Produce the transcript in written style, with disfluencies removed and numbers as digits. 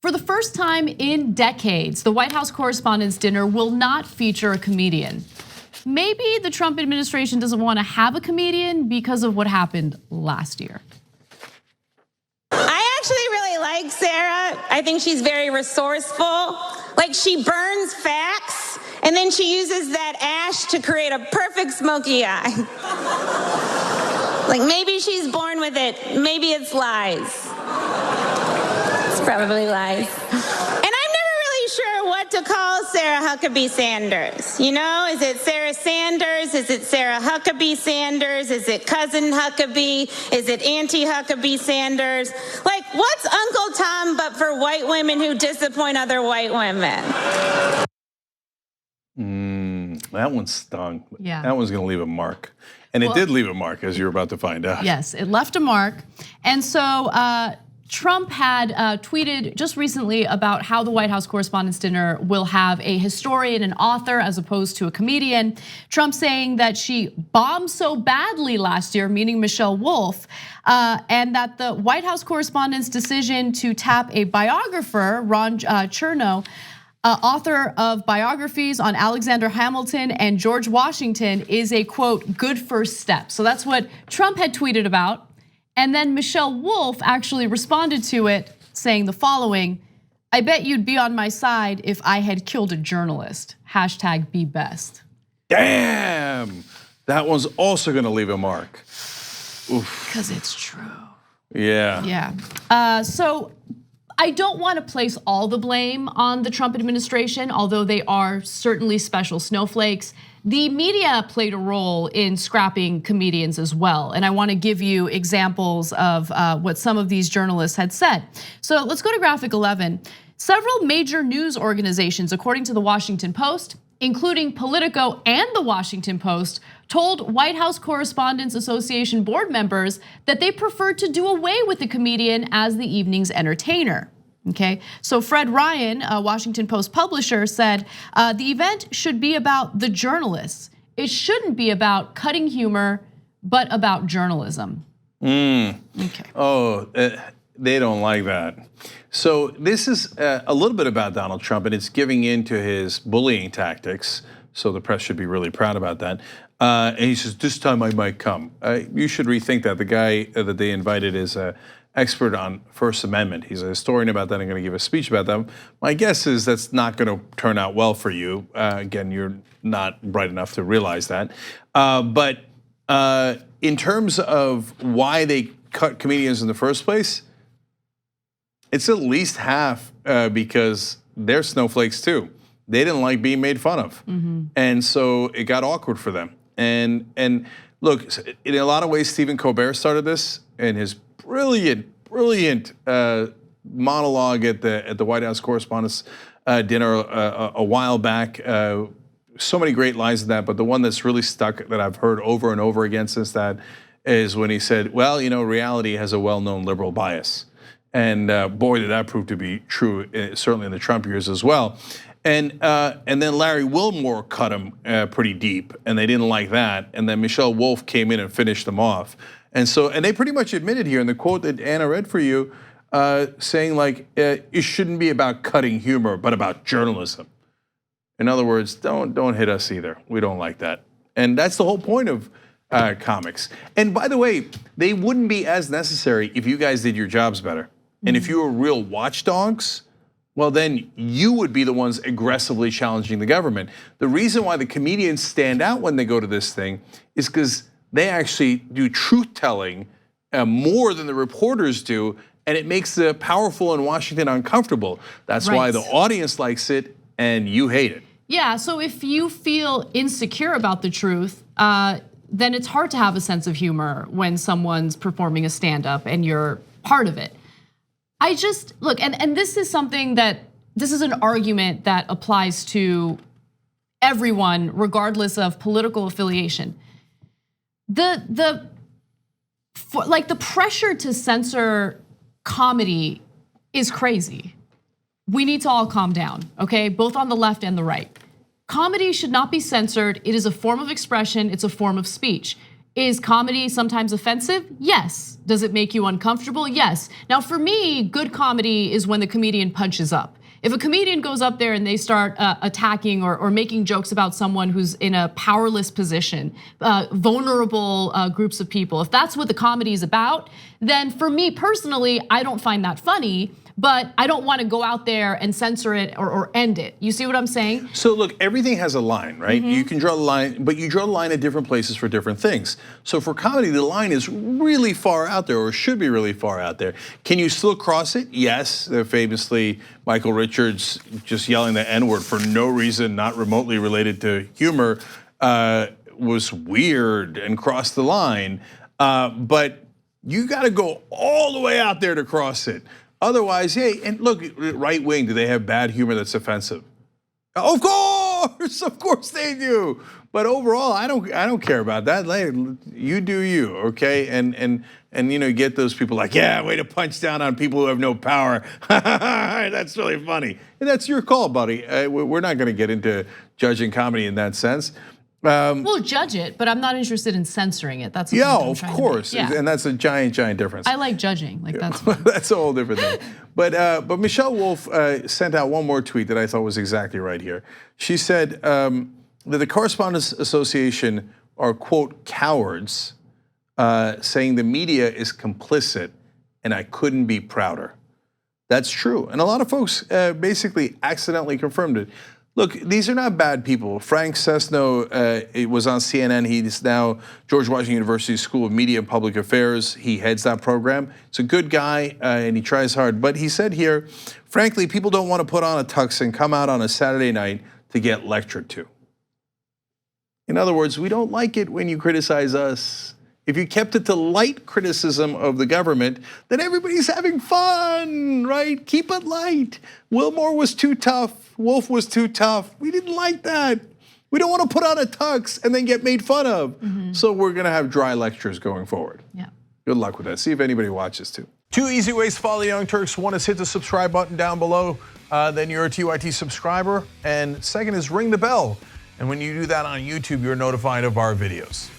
For the first time in decades, the White House Correspondents' Dinner will not feature a comedian. Maybe the Trump administration doesn't want to have a comedian because of what happened last year. I actually really like Sarah. I think she's very resourceful. Like, she burns facts and then she uses that ash to create a perfect smoky eye. Like, maybe she's born with it. Maybe it's lies. It's probably lies. And I'm never really sure what to call Sarah Huckabee Sanders. You know, is it Sarah Sanders? Is it Sarah Huckabee Sanders? Is it cousin Huckabee? Is it Auntie Huckabee Sanders? Like, what's Uncle Tom but for white women who disappoint other white women? That one stung. Yeah. That one's gonna leave a mark. And it did leave a mark, as you're about to find out. Yes, it left a mark. And so Trump had tweeted just recently about how the White House Correspondents' Dinner will have a historian and author as opposed to a comedian. Trump saying that she bombed so badly last year, meaning Michelle Wolf, and that the White House Correspondents' decision to tap a biographer, Ron Chernow, author of biographies on Alexander Hamilton and George Washington, is a quote, good first step. So that's what Trump had tweeted about. And then Michelle Wolf actually responded to it saying the following: I bet you'd be on my side if I had killed a journalist. Hashtag be best. Damn, that one's also gonna leave a mark. Oof. Because it's true. Yeah. Yeah, so I don't want to place all the blame on the Trump administration, although they are certainly special snowflakes. The media played a role in scrapping comedians as well. And I want to give you examples of what some of these journalists had said. So let's go to graphic 11. Several major news organizations, according to the Washington Post, including Politico and the Washington Post, told White House Correspondents Association board members that they preferred to do away with the comedian as the evening's entertainer. Okay, so Fred Ryan, a Washington Post publisher, said the event should be about the journalists. It shouldn't be about cutting humor, but about journalism. Okay. Oh, they don't like that. So this is a little bit about Donald Trump, and it's giving in to his bullying tactics. So the press should be really proud about that. And he says, this time I might come. You should rethink that. The guy that they invited is an expert on First Amendment. He's a historian about that and going to give a speech about that. My guess is that's not going to turn out well for you. Again, you're not bright enough to realize that. But in terms of why they cut comedians in the first place, it's at least half because they're snowflakes too. They didn't like being made fun of. And so it got awkward for them. And look, in a lot of ways, Stephen Colbert started this in his brilliant monologue at the White House Correspondents' Dinner a while back. So many great lines in that, but the one that's really stuck that I've heard over and over again since that is when he said, well, you know, reality has a well-known liberal bias. And boy, did that prove to be true, certainly in the Trump years as well. And then Larry Wilmore cut him pretty deep, and they didn't like that. And then Michelle Wolf came in and finished them off. And they pretty much admitted here in the quote that Anna read for you, saying like, it shouldn't be about cutting humor, but about journalism. In other words, don't hit us either. We don't like that. And that's the whole point of comics. And by the way, they wouldn't be as necessary if you guys did your jobs better. And if you were real watchdogs, well, then you would be the ones aggressively challenging the government. The reason why the comedians stand out when they go to this thing is because they actually do truth-telling more than the reporters do, and it makes the powerful in Washington uncomfortable. That's why the audience likes it and you hate it. Yeah, so if you feel insecure about the truth, then it's hard to have a sense of humor when someone's performing a stand-up and you're part of it. I just, look, and this is something this is an argument that applies to everyone regardless of political affiliation. The pressure to censor comedy is crazy. We need to all calm down, okay? Both on the left and the right. Comedy should not be censored. It is a form of expression, it's a form of speech. Is comedy sometimes offensive? Yes. Does it make you uncomfortable? Yes. Now for me, good comedy is when the comedian punches up. If a comedian goes up there and they start attacking or making jokes about someone who's in a powerless position, vulnerable groups of people, if that's what the comedy is about, then for me personally, I don't find that funny. But I don't want to go out there and censor it or end it. You see what I'm saying? So look, everything has a line, right? You can draw the line, but you draw the line at different places for different things. So for comedy, the line is really far out there, or should be really far out there. Can you still cross it? Yes. Famously, Michael Richards just yelling the N-word for no reason, not remotely related to humor, was weird and crossed the line. But you got to go all the way out there to cross it. Otherwise, hey, and look, right wing, do they have bad humor that's offensive? Of course they do. But overall, I don't care about that. You do you, okay? And you get those people like, yeah, way to punch down on people who have no power. That's really funny. And that's your call, buddy. We're not going to get into judging comedy in that sense. We'll judge it, but I'm not interested in censoring it. That's of course, and that's a giant difference. I like judging, like that's that's a whole different thing. But Michelle Wolf sent out one more tweet that I thought was exactly right here. She said that the Correspondents Association are, quote, cowards, saying the media is complicit, and I couldn't be prouder. That's true, and a lot of folks basically accidentally confirmed it. Look, these are not bad people. Frank Sesno was on CNN. He's now George Washington University School of Media and Public Affairs. He heads that program. He's a good guy and he tries hard. But he said here, frankly, people don't want to put on a tux and come out on a Saturday night to get lectured to. In other words, we don't like it when you criticize us. If you kept it to light criticism of the government, then everybody's having fun, right? Keep it light. Wilmore was too tough. Wolf was too tough. We didn't like that. We don't want to put on a tux and then get made fun of. So we're going to have dry lectures going forward. Yeah. Good luck with that. See if anybody watches too. 2 easy ways to follow the Young Turks. One is hit the subscribe button down below. Then you're a TYT subscriber. And second is ring the bell. And when you do that on YouTube, you're notified of our videos.